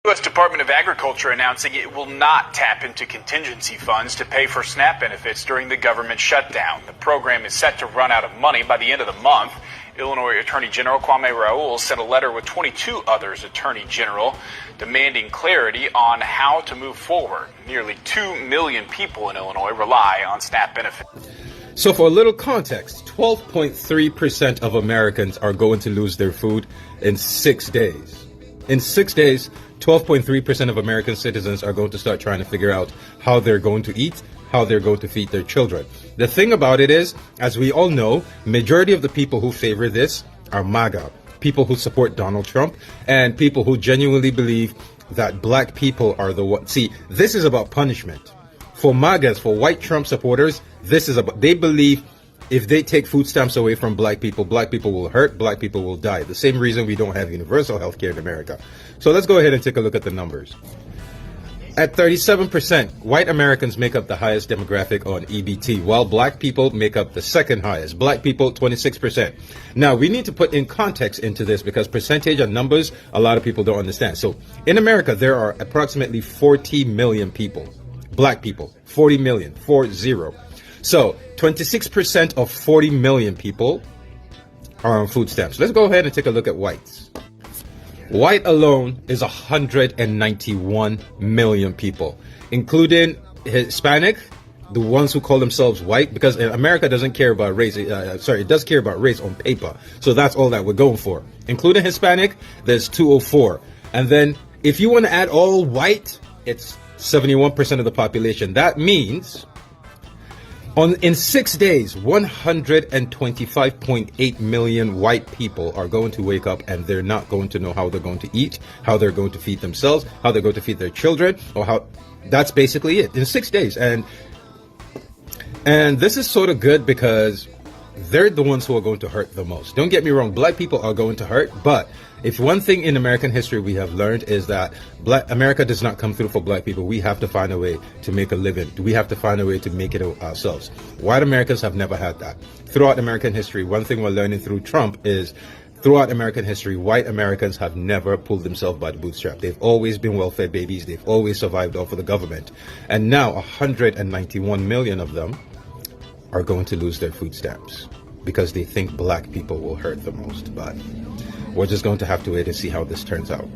U.S. Department of Agriculture announcing it will not tap into contingency funds to pay for SNAP benefits during the government shutdown. The program is set to run out of money by the end of the month. Illinois Attorney General Kwame Raoul sent a letter with 22 others Attorney General demanding clarity on how to move forward. Nearly 2 million people in Illinois rely on SNAP benefits. So for a little context, 12.3% of Americans are going to lose their food in 6 days. In 6 days, 12.3% of American citizens are going to start trying to figure out how they're going to eat, how they're going to feed their children. The thing about it is, as we all know, majority of the people who favor this are MAGA, people who support Donald Trump, and people who genuinely believe that black people are the one. See, this is about punishment. For MAGAs, for white Trump supporters, this is about, they believe if they take food stamps away from black people will hurt, black people will die. The same reason we don't have universal health care in America. So let's go ahead and take a look at the numbers. At 37%, white Americans make up the highest demographic on EBT, while black people make up the second highest. Black people, 26%. Now, we need to put in context into this because percentage and numbers, a lot of people don't understand. So in America, there are approximately 40 million people. Black people, 40 million, 40. So 26% of 40 million people are on food stamps. Let's go ahead and take a look at whites. White alone is 191 million people, including Hispanic, the ones who call themselves white, because America doesn't care about race. It does care about race on paper. So that's all that we're going for. Including Hispanic, there's 204. And then if you want to add all white, it's 71% of the population. That means in 6 days, 125.8 million white people are going to wake up and they're not going to know how they're going to eat, how they're going to feed themselves, how they're going to feed their children, or how. That's basically it in 6 days. And this is sort of good because they're the ones who are going to hurt the most. Don't get me wrong, black people are going to hurt, but if one thing in American history we have learned is that America does not come through for black people. We have to find a way to make a living. We have to find a way to make it ourselves. White Americans have never had that. Throughout American history, one thing we're learning through Trump is throughout American history, white Americans have never pulled themselves by the bootstrap. They've always been welfare babies. They've always survived off of the government. And now 191 million of them are going to lose their food stamps because they think black people will hurt the most. But we're just going to have to wait and see how this turns out.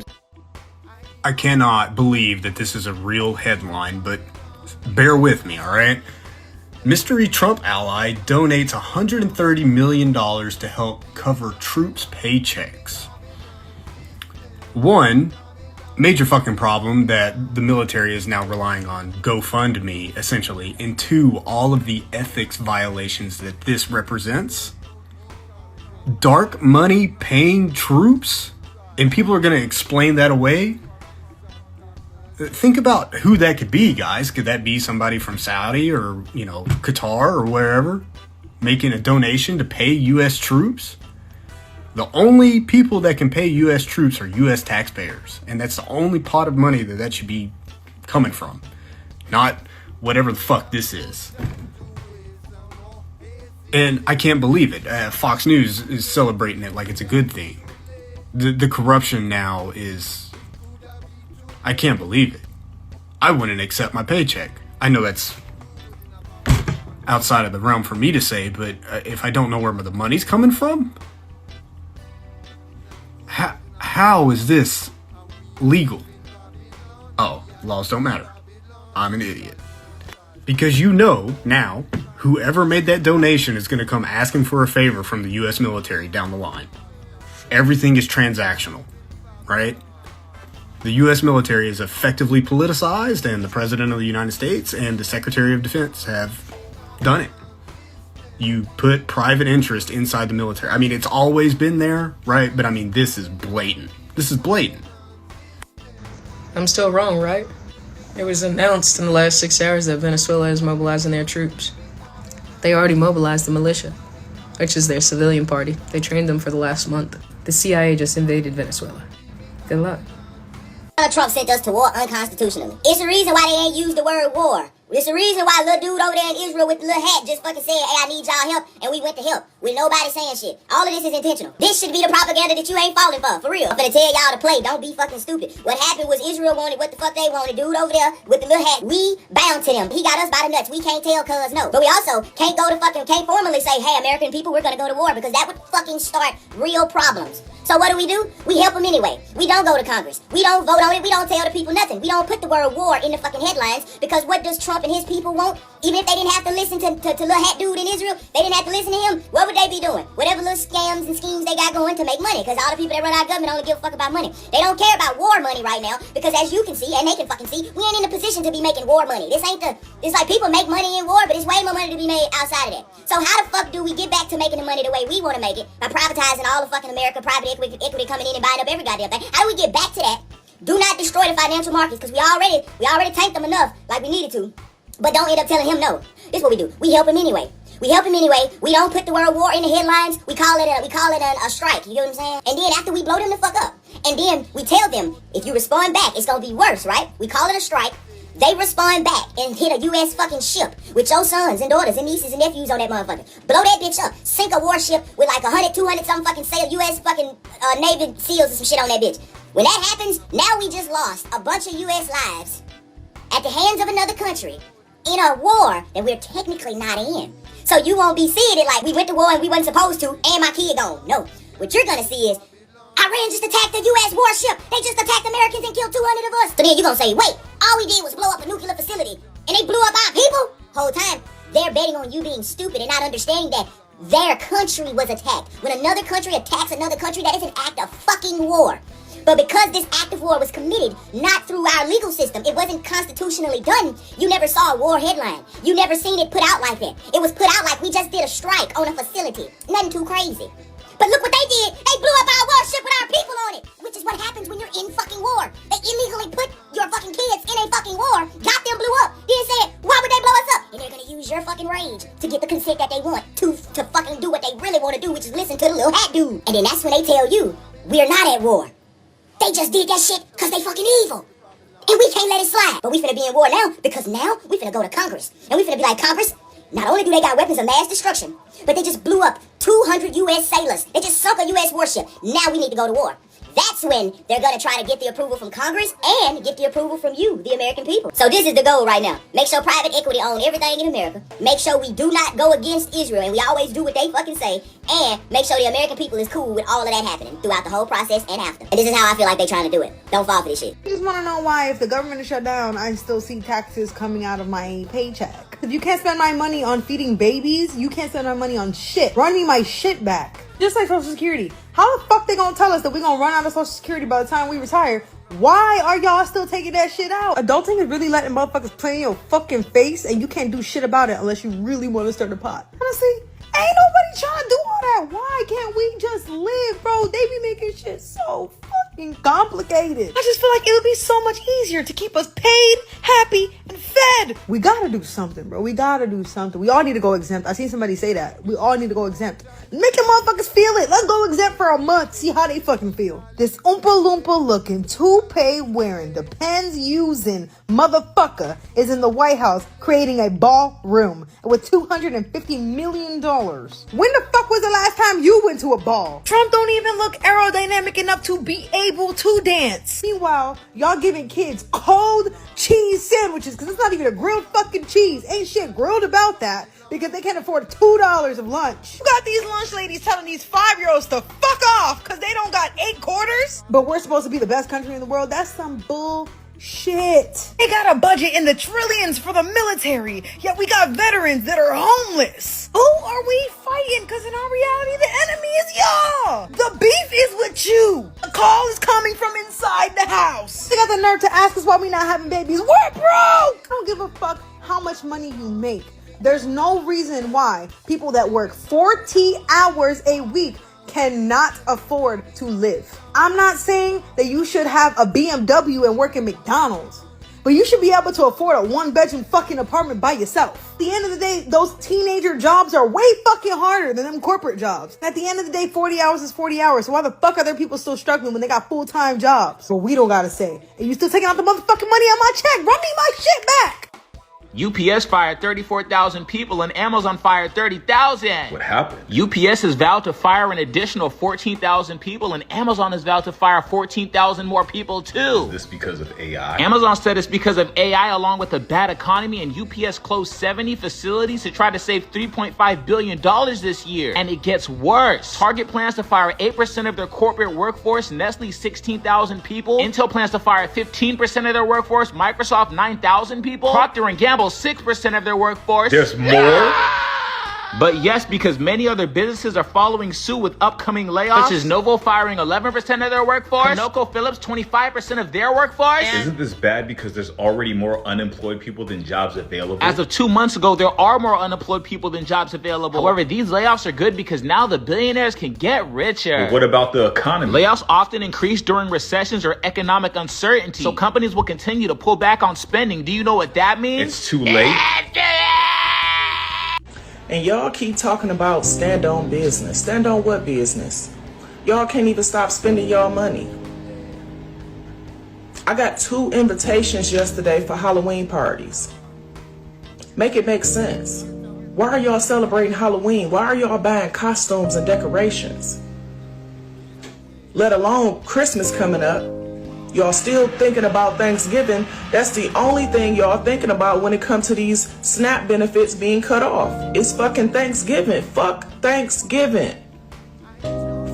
I cannot believe that this is a real headline, but bear with me, all right? Mystery Trump ally donates $130 million to help cover troops' paychecks. One, major fucking problem that the military is now relying on GoFundMe, essentially. And two, all of the ethics violations that this represents. Dark money paying troops? And people are going to explain that away? Think about who that could be, guys. Could that be somebody from Saudi or, Qatar or wherever making a donation to pay U.S. troops? The only people that can pay U.S. troops are U.S. taxpayers. And that's the only pot of money that should be coming from. Not whatever the fuck this is. And I can't believe it. Fox News is celebrating it like it's a good thing. The corruption now is... I can't believe it. I wouldn't accept my paycheck. I know that's outside of the realm for me to say, but if I don't know where the money's coming from... How is this legal? Oh, laws don't matter. I'm an idiot. Because now, whoever made that donation is going to come asking for a favor from the U.S. military down the line. Everything is transactional, right? The U.S. military is effectively politicized, and the President of the United States and the Secretary of Defense have done it. You put private interest inside the military. I mean, it's always been there, right? But I mean, this is blatant. This is blatant. I'm still wrong, right? It was announced in the last 6 hours that Venezuela is mobilizing their troops. They already mobilized the militia, which is their civilian party. They trained them for the last month. The CIA just invaded Venezuela. Good luck. Trump sent us to war unconstitutionally. It's the reason why they ain't used the word war. It's the reason why little dude over there in Israel with the little hat just fucking said, hey, I need y'all help, and we went to help with nobody saying shit. All of this is intentional. This should be the propaganda that you ain't falling for real. I'm gonna tell y'all to play. Don't be fucking stupid. What happened was Israel wanted what the fuck they wanted. Dude over there with the little hat, we bound to them. He got us by the nuts. We can't tell cuz no. But we also can't formally say, hey, American people, we're gonna go to war, because that would fucking start real problems. So what do? We help them anyway. We don't go to Congress. We don't vote on it. We don't tell the people nothing. We don't put the word war in the fucking headlines, because what does Trump and his people want? Even if they didn't have to listen to little hat dude in Israel, they didn't have to listen to him, what would they be doing? Whatever little scams and schemes they got going to make money, because all the people that run our government only give a fuck about money. They don't care about war money right now, because as you can see, and they can fucking see, we ain't in a position to be making war money. It's like people make money in war, but it's way more money to be made outside of that. So how the fuck do we get back to making the money the way we want to make it? By privatizing all of fucking America, private equity coming in and buying up every goddamn thing. How do we get back to that? Do not destroy the financial markets, because we already tanked them enough like we needed to. But don't end up telling him no. This is what we do. We help him anyway. We don't put the word war in the headlines. We call it a strike. You know what I'm saying? And then after we blow them the fuck up, and then we tell them, if you respond back, it's gonna be worse, right? We call it a strike. They respond back and hit a U.S. fucking ship with your sons and daughters and nieces and nephews on that motherfucker. Blow that bitch up. Sink a warship with like 100, 200 something fucking sail, U.S. fucking Navy SEALs and some shit on that bitch. When that happens, now we just lost a bunch of U.S. lives at the hands of another country in a war that we're technically not in. So you won't be seeing it like we went to war and we wasn't supposed to and my kid gone. No. What you're gonna see is Iran just attacked the U.S. warship. They just attacked Americans and killed 200 of us. So then you're gonna say, wait, all we did was blow up a nuclear facility and they blew up our people? Whole time, they're betting on you being stupid and not understanding that their country was attacked. When another country attacks another country, that is an act of fucking war. But because this act of war was committed not through our legal system, it wasn't constitutionally done, you never saw a war headline. You never seen it put out like that. It was put out like we just did a strike on a facility. Nothing too crazy. But look what they did. They blew up our warship with our people on it. Which is what happens when you're in fucking war. They illegally put your fucking kids in a fucking war, got them blew up, then said, why would they blow us up? And they're gonna use your fucking rage to get the consent that they want to fucking do what they really want to do, which is listen to the little hat dude. And then that's when they tell you, we're not at war. They just did that shit because they fucking evil. And we can't let it slide. But we finna be in war now, because now we finna go to Congress. And we finna be like, Congress, not only do they got weapons of mass destruction, but they just blew up 200 U.S. sailors. They just sunk a U.S. warship. Now we need to go to war. That's when they're going to try to get the approval from Congress and get the approval from you, the American people. So this is the goal right now. Make sure private equity own everything in America. Make sure we do not go against Israel, and we always do what they fucking say. And make sure the American people is cool with all of that happening throughout the whole process and after. And this is how I feel like they're trying to do it. Don't fall for this shit. I just want to know why, if the government is shut down, I still see taxes coming out of my paycheck. If you can't spend my money on feeding babies, you can't spend my money on shit. Run me my shit back. Just like Social Security. How the fuck they gonna tell us that we gonna run out of Social Security by the time we retire? Why are y'all still taking that shit out? Adulting is really letting motherfuckers play in your fucking face, and you can't do shit about it unless you really want to start a pot. Honestly, ain't nobody trying to do all that. Why can't we just live, bro? They be making shit so fucking complicated. I just feel like it would be so much easier to keep us paid, happy, and fed. We gotta do something, bro. We gotta do something. We all need to go exempt. I seen somebody say that. We all need to go exempt. Make the motherfuckers feel it. Let's go exempt for a month. See how they fucking feel. This Oompa Loompa looking, toupee wearing, Depends using motherfucker is in the White House creating a ballroom with $250 million. When the fuck was the last time you went to a ball? Trump don't even look aerodynamic enough to be able to dance. Meanwhile, y'all giving kids cold cheese sandwiches, because it's not even a grilled fucking cheese. Ain't shit grilled about that, because they can't afford $2 of lunch. You got these lunch ladies telling these 5-year-olds to fuck off because they don't got 8 quarters. But we're supposed to be the best country in the world. That's some bullshit. They got a budget in the trillions for the military, yet we got veterans that are homeless. Who are we fighting? Because in our reality, the enemy is y'all. The beef is with you. The call is coming from inside the house. They got the nerve to ask us why we not having babies. We're broke. I don't give a fuck how much money you make. There's no reason why people that work 40 hours a week cannot afford to live. I'm not saying that you should have a BMW and work at McDonald's, but you should be able to afford a 1-bedroom fucking apartment by yourself. At the end of the day, those teenager jobs are way fucking harder than them corporate jobs. At the end of the day, 40 hours is 40 hours. So why the fuck are there people still struggling when they got full-time jobs? But we don't gotta say. And you still taking out the motherfucking money on my check. Run me my shit back. UPS fired 34,000 people and Amazon fired 30,000. What happened? UPS has vowed to fire an additional 14,000 people and Amazon has vowed to fire 14,000 more people too. Is this because of AI? Amazon said it's because of AI along with a bad economy, and UPS closed 70 facilities to try to save $3.5 billion this year. And it gets worse. Target plans to fire 8% of their corporate workforce, Nestle 16,000 people, Intel plans to fire 15% of their workforce, Microsoft 9,000 people, Procter & Gamble 6% of their workforce. There's more? But yes, because many other businesses are following suit with upcoming layoffs, such as Novo firing 11% of their workforce, ConocoPhillips 25% of their workforce. Isn't this bad because there's already more unemployed people than jobs available? As of 2 months ago, there are more unemployed people than jobs available. However, these layoffs are good because now the billionaires can get richer. But what about the economy? Layoffs often increase during recessions or economic uncertainty, so companies will continue to pull back on spending. Do you know what that means? It's too late. And y'all keep talking about stand on business. Stand on what business? Y'all can't even stop spending y'all money. I got 2 invitations yesterday for Halloween parties. Make it make sense. Why are y'all celebrating Halloween? Why are y'all buying costumes and decorations? Let alone Christmas coming up. Y'all still thinking about Thanksgiving. That's the only thing y'all thinking about when it comes to these SNAP benefits being cut off. It's fucking Thanksgiving. Fuck Thanksgiving.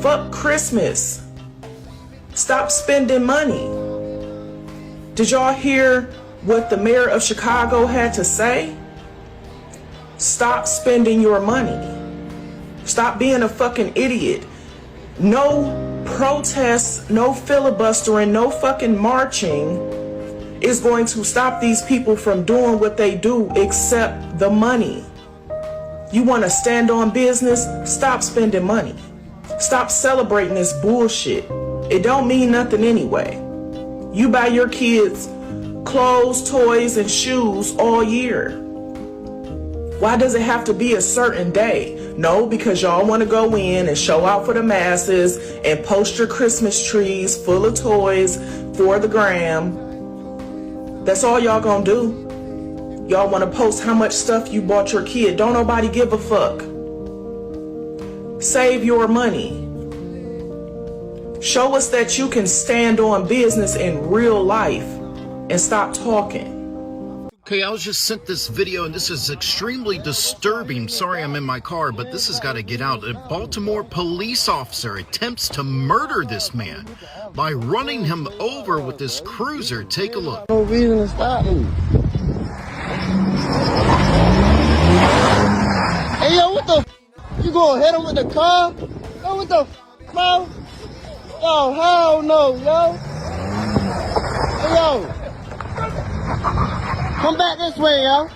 Fuck Christmas. Stop spending money. Did y'all hear what the mayor of Chicago had to say? Stop spending your money. Stop being a fucking idiot. No protests, no filibustering, no fucking marching is going to stop these people from doing what they do except the money. You want to stand on business? Stop spending money. Stop celebrating this bullshit. It don't mean nothing anyway. You buy your kids clothes, toys, and shoes all year. Why does it have to be a certain day? No, because y'all want to go in and show out for the masses and post your Christmas trees full of toys for the gram. That's all y'all gonna do. Y'all want to post how much stuff you bought your kid. Don't nobody give a fuck. Save your money. Show us that you can stand on business in real life and stop talking. Okay, I was just sent this video, and this is extremely disturbing. Sorry I'm in my car, but this has got to get out. A Baltimore police officer attempts to murder this man by running him over with his cruiser. Take a look. No reason to stop me. Hey, yo, what the f***? You gonna hit him with the car? Yo, what the f***, bro? Yo, hell no, yo. Hey, yo. Come back this way, yo.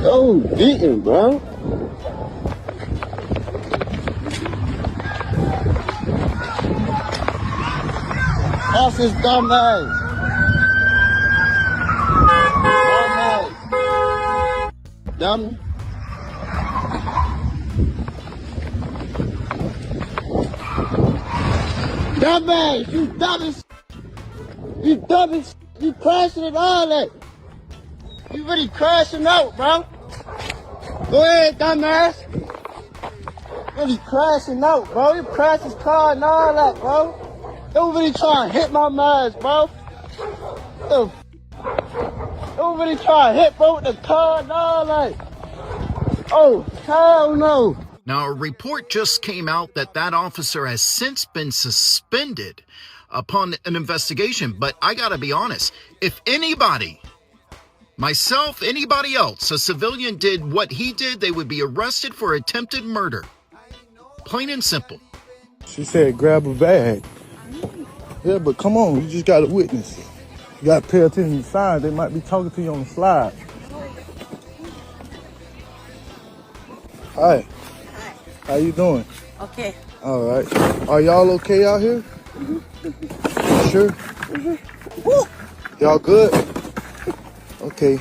Yo, beating, bro. That's his dumb ass. Dumb. Dumbass, you dumb as you dumb as you crashing it all that. You really crashing out, bro. Go ahead, dumbass. Really crashing out, bro. You crashed his car and all that, bro. Don't really try to hit my man, bro. Don't really try to hit bro with the car and all that. Oh, hell no. Now, a report just came out that that officer has since been suspended upon an investigation. But I gotta be honest, if anybody, myself, anybody else, a civilian did what he did, they would be arrested for attempted murder. Plain and simple. She said grab a bag. Yeah, but come on, you just gotta witness it. You gotta pay attention to signs. They might be talking to you on the slide. Hi. How you doing? Okay. All right. Are y'all okay out here? Mm-hmm. Sure? Mm-hmm. Y'all good? Okay.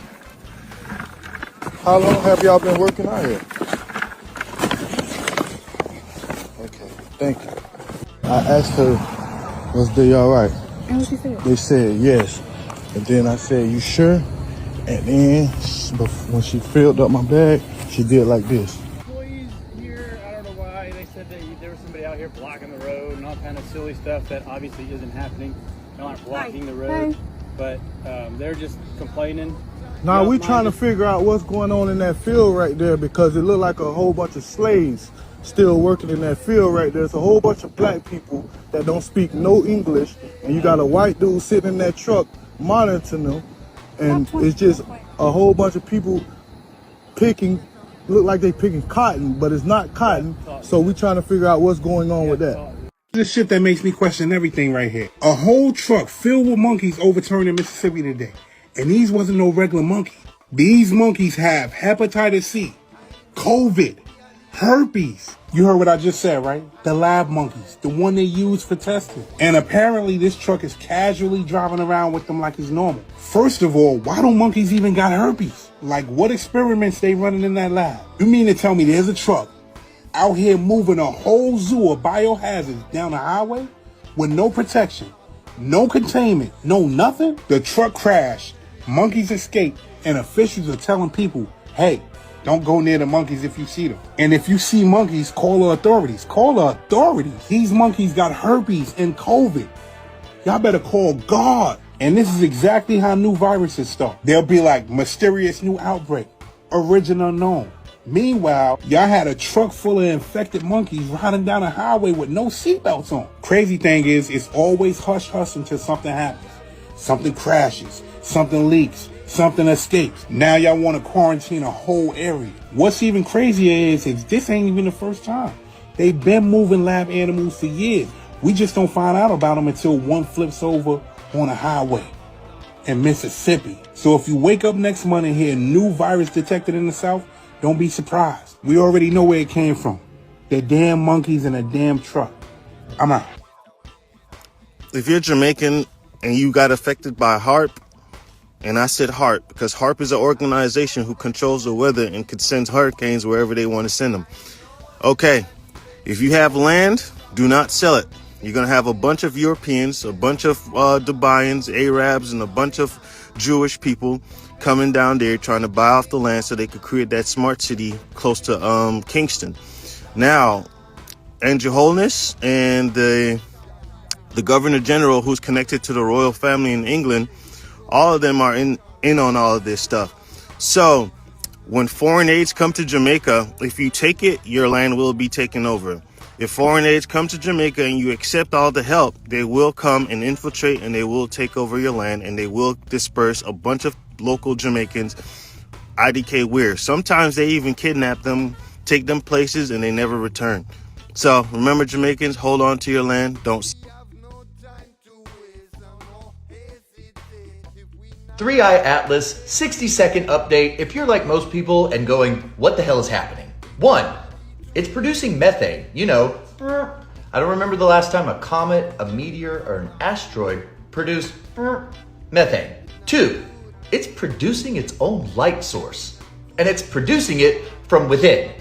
How long have y'all been working out here? Okay. Thank you. I asked her, was they all right? And what she said? They said yes. And then I said, you sure? And then when she filled up my bag, she did like this. Employees here, I don't know why, they said that there was somebody out here blocking the road and all kind of silly stuff that obviously isn't happening. They aren't blocking the road, but they're just complaining. Now we trying to figure out what's going on in that field right there, because it looked like a whole bunch of slaves still working in that field right there. It's a whole bunch of black people that don't speak no English, and you got a white dude sitting in that truck monitoring them, and it's just a whole bunch of people picking, look like they picking cotton, but it's not cotton. So we trying to figure out what's going on with that. This shit that makes me question everything right here. A whole truck filled with monkeys overturned in Mississippi today. And these wasn't no regular monkeys. These monkeys have hepatitis C, COVID, herpes. You heard what I just said, right? The lab monkeys, the one they use for testing. And apparently this truck is casually driving around with them like it's normal. First of all, why do monkeys even got herpes? Like, what experiments they running in that lab? You mean to tell me there's a truck out here moving a whole zoo of biohazards down the highway with no protection, no containment, no nothing? The truck crashed, monkeys escaped, and officials are telling people, hey, don't go near the monkeys if you see them. And if you see monkeys, call the authorities. Call the authorities. These monkeys got herpes and COVID. Y'all better call God. And this is exactly how new viruses start. They'll be like mysterious new outbreak, origin unknown. Meanwhile, y'all had a truck full of infected monkeys riding down a highway with no seatbelts on. Crazy thing is, it's always hush-hush until something happens. Something crashes, something leaks, something escapes. Now y'all want to quarantine a whole area. What's even crazier is this ain't even the first time. They've been moving lab animals for years. We just don't find out about them until one flips over on a highway in Mississippi. So if you wake up next month and hear new virus detected in the South, don't be surprised. We already know where it came from. The damn monkeys in a damn truck. I'm out. If you're Jamaican and you got affected by HARP, and I said HARP because HARP is an organization who controls the weather and can send hurricanes wherever they want to send them. Okay, if you have land, do not sell it. You're going to have a bunch of Europeans, a bunch of Dubaians, Arabs, and a bunch of Jewish people coming down there trying to buy off the land so they could create that smart city close to Kingston. Now, Andrew Holness and the Governor General, who's connected to the royal family in England, all of them are in on all of this stuff. So when foreign aids come to Jamaica, if you take it, your land will be taken over. If foreign aids come to Jamaica and you accept all the help, they will come and infiltrate and they will take over your land and they will disperse a bunch of local Jamaicans, IDK weird. Sometimes they even kidnap them, take them places, and they never return. So remember, Jamaicans, hold on to your land. Don't. 3i Atlas 60-second update if you're like most people and going, what the hell is happening? 1, it's producing methane. You know, I don't remember the last time a comet, a meteor, or an asteroid produced methane. 2, it's producing its own light source, and it's producing it from within.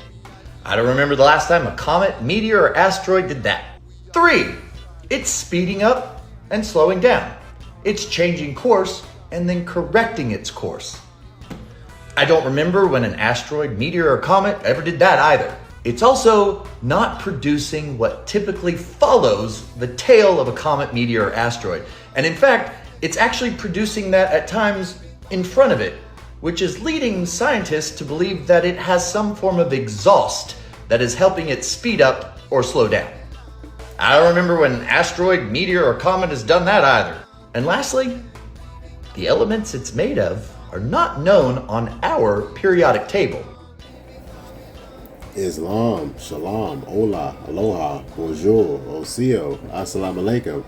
I don't remember the last time a comet, meteor, or asteroid did that. 3, it's speeding up and slowing down. It's changing course and then correcting its course. I don't remember when an asteroid, meteor, or comet ever did that either. It's also not producing what typically follows the tail of a comet, meteor, or asteroid. And in fact, it's actually producing that at times in front of it, which is leading scientists to believe that it has some form of exhaust that is helping it speed up or slow down. I don't remember when an asteroid, meteor, or comet has done that either. And lastly, the elements it's made of are not known on our periodic table. Islam, shalom, hola, aloha, bonjour, osio, assalamu alaikum,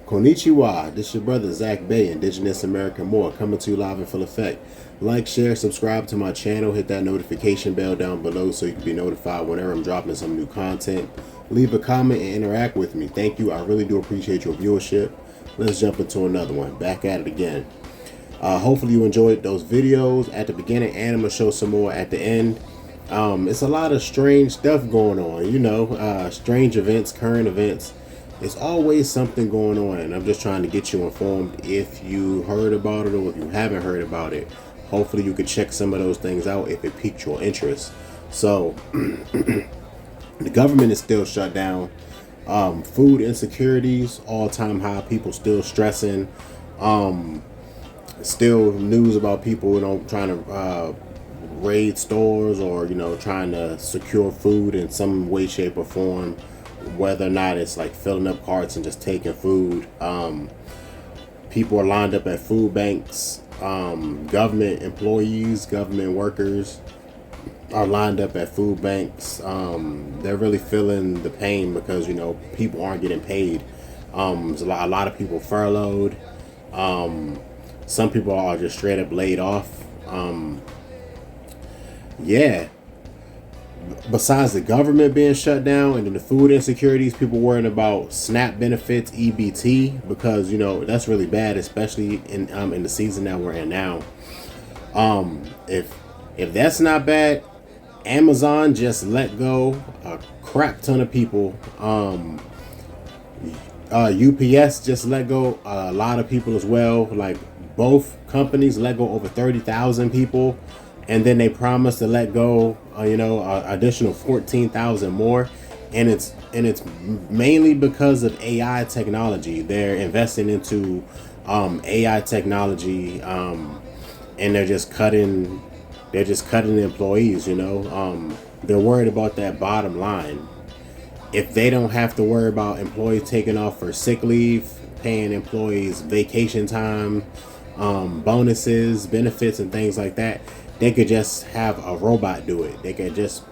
konnichiwa. This your brother Zach Bay, Indigenous American Moor, coming to you live in full effect. Like, share, subscribe to my channel, hit that notification bell down below so you can be notified whenever I'm dropping some new content. Leave a comment and interact with me. Thank you. I really do appreciate your viewership. Let's jump into another one. Back at it again. Hopefully you enjoyed those videos at the beginning, and I'm gonna show some more at the end. It's a lot of strange stuff going on, you know, strange events, current events It's always something going on, and I'm just trying to get you informed. If you heard about it or if you haven't heard about it, hopefully you could check some of those things out if it piqued your interest. So the government is still shut down. Food insecurities, all-time high. People still stressing. Still news about people, trying to raid stores or, trying to secure food in some way, shape, or form. Whether or not it's like filling up carts and just taking food. People are lined up at food banks. Government employees, government workers are lined up at food banks. They're really feeling the pain because, people aren't getting paid. There's a lot of people furloughed. Some people are just straight up laid off. Yeah. Besides the government being shut down and then the food insecurities, people worrying about SNAP benefits, EBT, because that's really bad, especially in the season that we're in now. If that's not bad, Amazon just let go a crap ton of people. UPS just let go a lot of people as well. Like both companies let go over 30,000 people, and then they promised to let go, additional 14,000 more, and it's mainly because of AI technology. They're investing into AI technology, and they're just cutting the employees. They're worried about that bottom line. If they don't have to worry about employees taking off for sick leave, paying employees vacation time, bonuses, benefits, and things like that, they could just have a robot do it. They could just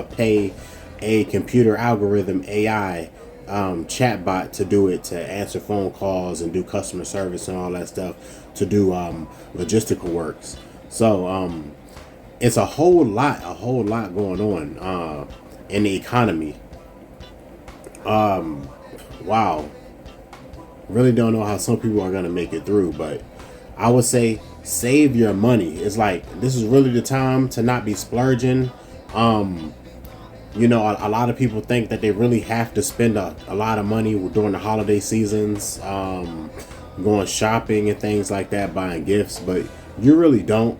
pay a computer algorithm AI chatbot to do it, to answer phone calls and do customer service and all that stuff, to do logistical works. So it's a whole lot going on in the economy. Wow. Really don't know how some people are gonna make it through, but I would say save your money. It's like this is really the time to not be splurging. A lot of people think that they really have to spend a lot of money during the holiday seasons, going shopping and things like that, buying gifts, but you really don't.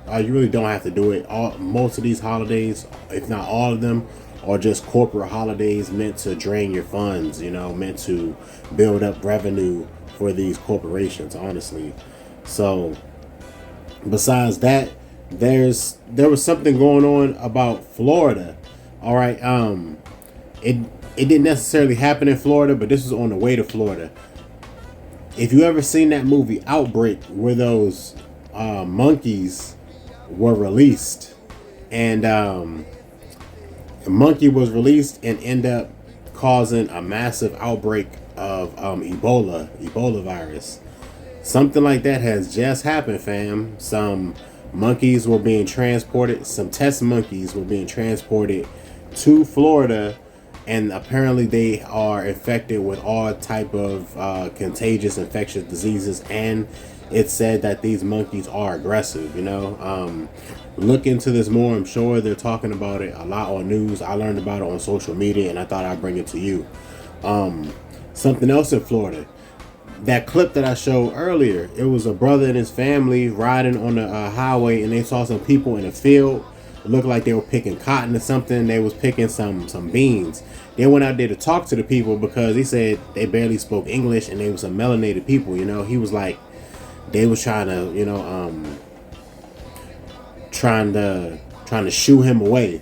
You really don't have to do it. Most of these holidays, if not all of them, are just corporate holidays meant to drain your funds, meant to build up revenue for these corporations, honestly. So besides that, there was something going on about Florida. All right. It didn't necessarily happen in Florida, but this was on the way to Florida. If you ever seen that movie Outbreak, where those monkeys were released, and a monkey was released and ended up causing a massive outbreak of Ebola virus. Something like that has just happened, fam. Some monkeys were being transported, some test monkeys were being transported to Florida, and apparently they are infected with all type of contagious infectious diseases, and it's said that these monkeys are aggressive. Look into this more. I'm sure they're talking about it a lot on news. I learned about it on social media, and I thought I'd bring it to you. Something else in Florida. That clip that I showed earlier, it was a brother and his family riding on the highway, and they saw some people in a field. It looked like they were picking cotton or something. They was picking some beans. They went out there to talk to the people because he said they barely spoke English and they were some melanated people. He was like, they was trying to shoo him away.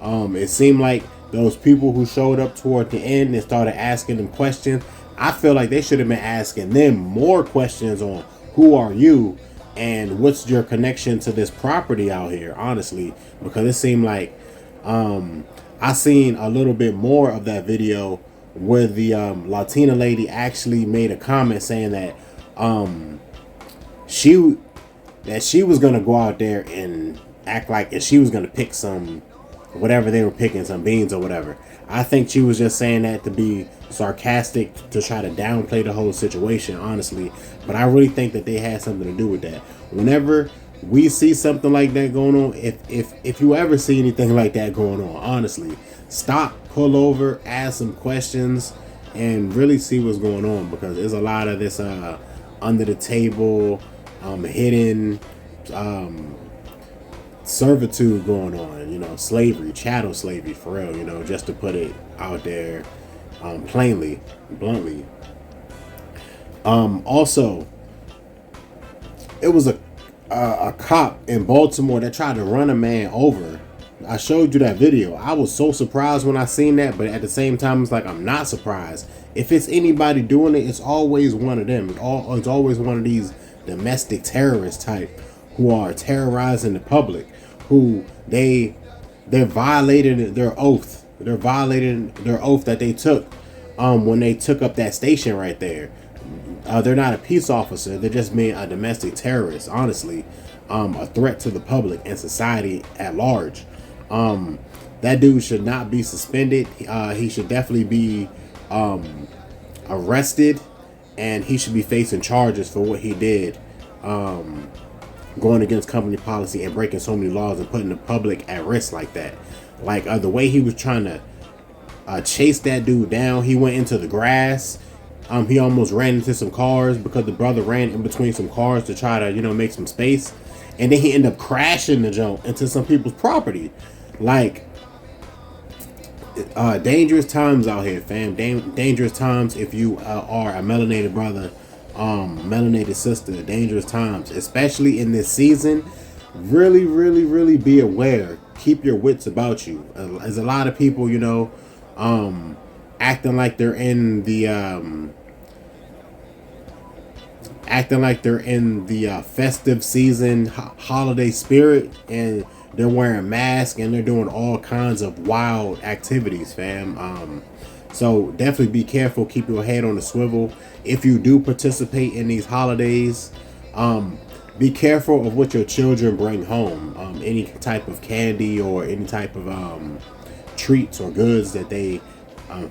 It seemed like those people who showed up toward the end and started asking them questions, I feel like they should have been asking them more questions on who are you and what's your connection to this property out here, honestly, because it seemed like I seen a little bit more of that video where the Latina lady actually made a comment saying that she was gonna go out there and act like, and she was gonna pick some, whatever they were picking, some beans or whatever. I think she was just saying that to be sarcastic, to try to downplay the whole situation, honestly. But I really think that they had something to do with that. Whenever we see something like that going on, if you ever see anything like that going on, honestly, stop, pull over, ask some questions, and really see what's going on, because there's a lot of this under the table, hidden servitude going on, you know, slavery, chattel slavery for real, you know, just to put it out there plainly, bluntly. Also, it was a cop in Baltimore that tried to run a man over. I showed you that video. I was so surprised when I seen that, but at the same time, it's like, I'm not surprised. If it's anybody doing it, it's always one of them. It's always one of these domestic terrorist type who are terrorizing the public, who they're violating their oath. They're violating their oath that they took when they took up that station right there. They're not a peace officer. They're just being a domestic terrorist, honestly. A threat to the public and society at large. That dude should not be suspended. He should definitely be arrested, and he should be facing charges for what he did, going against company policy and breaking so many laws and putting the public at risk like that. Like the way he was trying to chase that dude down, he went into the grass. He almost ran into some cars because the brother ran in between some cars to try to, you know, make some space, and then he ended up crashing the jump into some people's property. Like, dangerous times out here, fam. Dangerous times if you are a melanated brother, melanated sister. Dangerous times, especially in this season. Really, really, really be aware. Keep your wits about you. There's a lot of people, you know, acting like they're in the festive season, holiday spirit, and they're wearing masks and they're doing all kinds of wild activities, fam. So definitely be careful. Keep your head on the swivel. If you do participate in these holidays, be careful of what your children bring home. Any type of candy or any type of treats or goods that they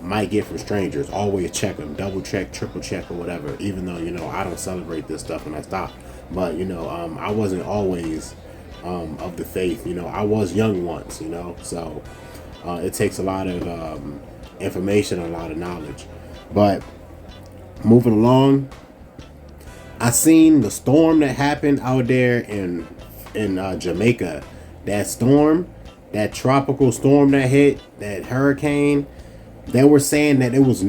might get from strangers. Always check them, double check, triple check, or whatever. Even though, you know, I don't celebrate this stuff and I stopped, but you know, I wasn't always of the faith. You know, I was young once. You know, so it takes a lot of information, a lot of knowledge. But moving along, I seen the storm that happened out there in Jamaica. That storm, that tropical storm that hit, that hurricane. They were saying that it was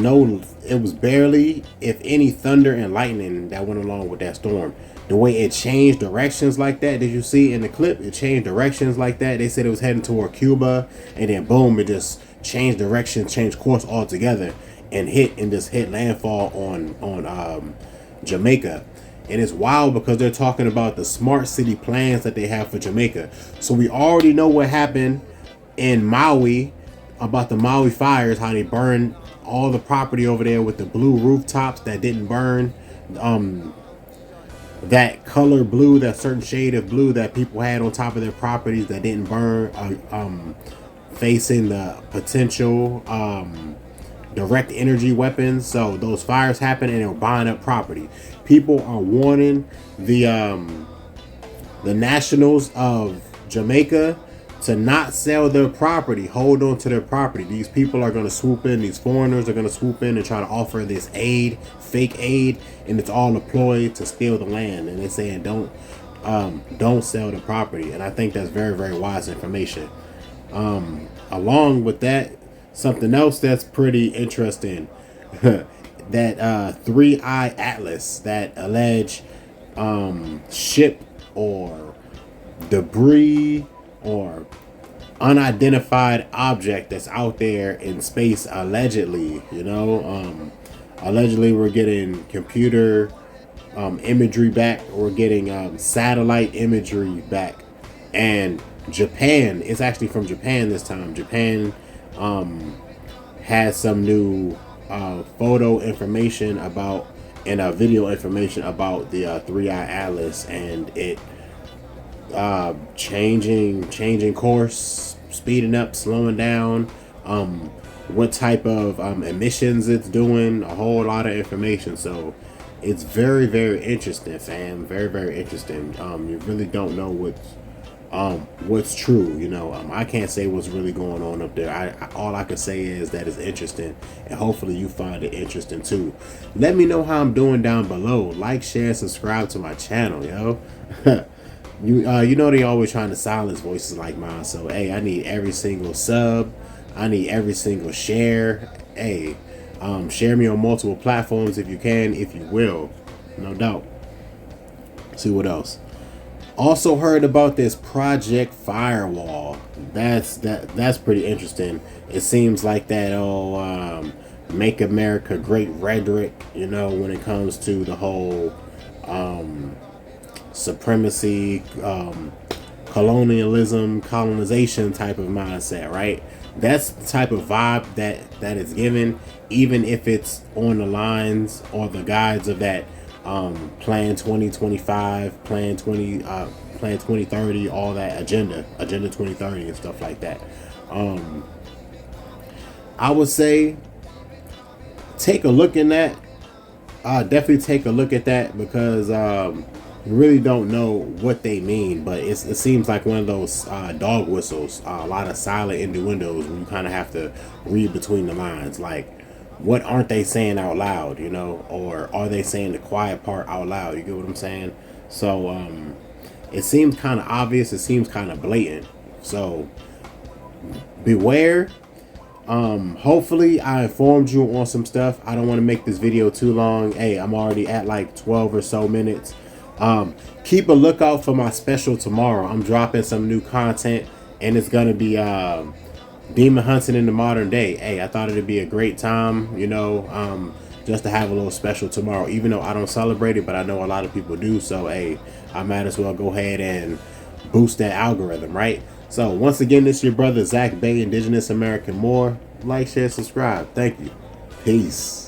barely, if any, thunder and lightning that went along with that storm. The way it changed directions like that, did you see in the clip? It changed directions like that. They said it was heading toward Cuba, and then boom, it just changed direction, changed course altogether, and just hit landfall on Jamaica. And it's wild because they're talking about the smart city plans that they have for Jamaica. So we already know what happened in Maui, about the Maui fires, how they burned all the property over there with the blue rooftops that didn't burn. That color blue, that certain shade of blue that people had on top of their properties that didn't burn, facing the potential direct energy weapons. So those fires happened and they were buying up property. People are warning the nationals of Jamaica to not sell their property, hold on to their property. These people are going to swoop in, these foreigners are going to swoop in and try to offer this aid, fake aid, and it's all a ploy to steal the land. And they're saying don't sell the property. And I think that's very, very wise information. Along with that, something else that's pretty interesting, that 3-Eye Atlas, that alleged ship or debris or unidentified object that's out there in space, allegedly. You know, allegedly we're getting computer imagery back, we're getting satellite imagery back, and Japan, it's actually from Japan this time. Japan has some new photo information about, and video information about the 3-Eye Atlas, and it changing course, speeding up, slowing down, what type of emissions it's doing, a whole lot of information. So it's very, very interesting, fam. Very, very interesting. You really don't know what's what's true. I can't say what's really going on up there. All I can say is that it's interesting, and hopefully you find it interesting too. Let me know how I'm doing down below. Like, share, subscribe to my channel, yo. You know they always trying to silence voices like mine. So hey, I need every single sub. I need every single share. Hey, share me on multiple platforms if you can, if you will, no doubt. See what else. Also heard about this Project Firewall. That's pretty interesting. It seems like that make America great rhetoric, when it comes to the whole supremacy, colonization type of mindset, right? That's the type of vibe that is given, even if it's on the lines or the guides of that Plan 2025, Plan 2030, all that agenda 2030 and stuff like that. I would say take a look in that. Definitely take a look at that, because you really don't know what they mean, but it seems like one of those dog whistles, a lot of silent innuendos where you kind of have to read between the lines, like what aren't they saying out loud, or are they saying the quiet part out loud? You get what I'm saying? So it seems kind of obvious, it seems kind of blatant, so beware. Hopefully I informed you on some stuff. I don't want to make this video too long. Hey, I'm already at like 12 or so minutes. Keep a lookout for my special tomorrow. I'm dropping some new content, and it's gonna be demon hunting in the modern day. Hey, I thought it'd be a great time, just to have a little special tomorrow, even though I don't celebrate it, but I know a lot of people do. So hey, I might as well go ahead and boost that algorithm, right? So once again, this is your brother Zach Bay, Indigenous American Moor. Like, share, subscribe. Thank you. Peace.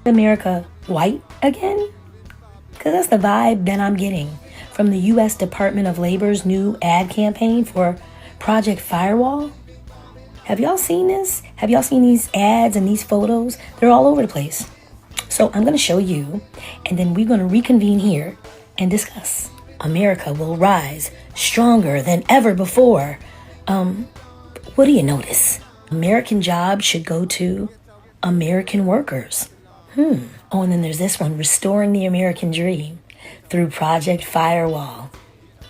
America white again? Because that's the vibe that I'm getting from the U.S. Department of Labor's new ad campaign for Project Firewall. Have y'all seen this? Have y'all seen these ads and these photos? They're all over the place. So I'm going to show you, and then we're going to reconvene here and discuss. America will rise stronger than ever before. What do you notice? American jobs should go to American workers. Oh, and then there's this one, restoring the American dream through Project Firewall.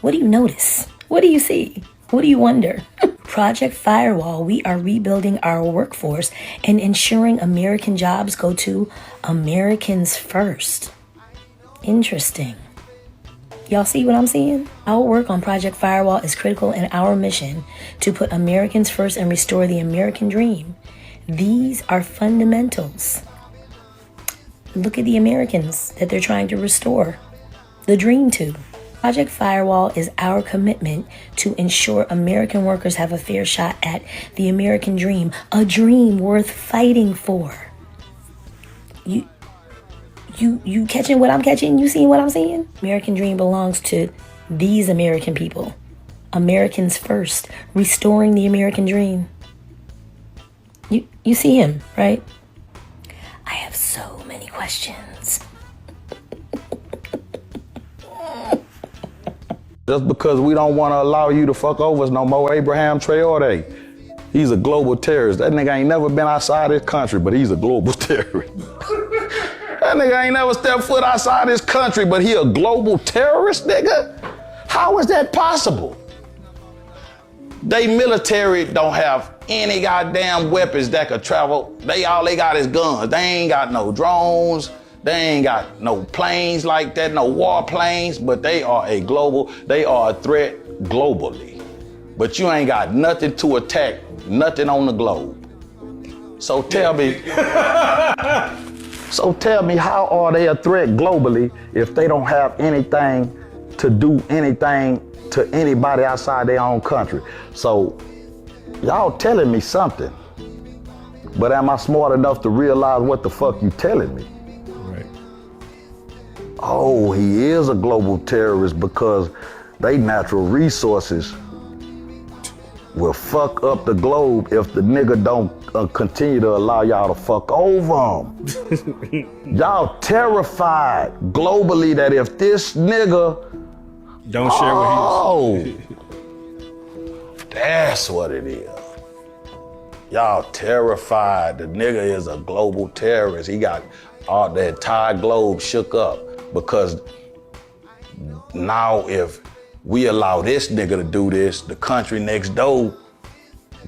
What do you notice? What do you see? What do you wonder? Project Firewall, we are rebuilding our workforce and ensuring American jobs go to Americans first. Interesting. Y'all see what I'm seeing? Our work on Project Firewall is critical in our mission to put Americans first and restore the American dream. These are fundamentals. Look at the Americans that they're trying to restore the dream to. Project Firewall is our commitment to ensure American workers have a fair shot at the American dream, a dream worth fighting for. You catching what I'm catching? You seeing what I'm seeing? American dream belongs to these American people. Americans first, restoring the American dream. You see him, right? I have so many questions. Just because we don't want to allow you to fuck over us no more, Abraham Traore. He's a global terrorist. That nigga ain't never been outside his country, but he's a global terrorist. That nigga ain't never stepped foot outside this country, but he a global terrorist, nigga? How is that possible? They military don't have any goddamn weapons that could travel. All they got is guns. They ain't got no drones. They ain't got no planes like that, no war planes, but they are a threat globally. But you ain't got nothing to attack, nothing on the globe. So tell me, how are they a threat globally if they don't have anything to do anything to anybody outside their own country? So y'all telling me something, but am I smart enough to realize what the fuck you telling me? Right. Oh, he is a global terrorist because they natural resources will fuck up the globe if the nigga don't continue to allow y'all to fuck over him. Y'all terrified globally that if this nigga don't share what he's... That's what it is. Y'all terrified the nigga is a global terrorist. He got all the entire globe shook up because now if we allow this nigga to do this, the country next door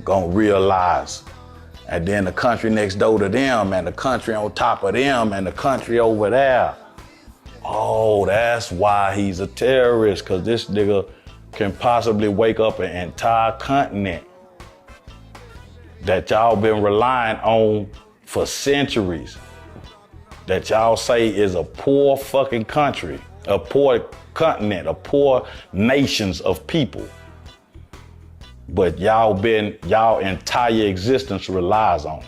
gonna realize. And then the country next door to them and the country on top of them and the country over there. Oh, that's why he's a terrorist, because this nigga can possibly wake up an entire continent that y'all been relying on for centuries, that y'all say is a poor fucking country, a poor continent, a poor nations of people. But y'all entire existence relies on it.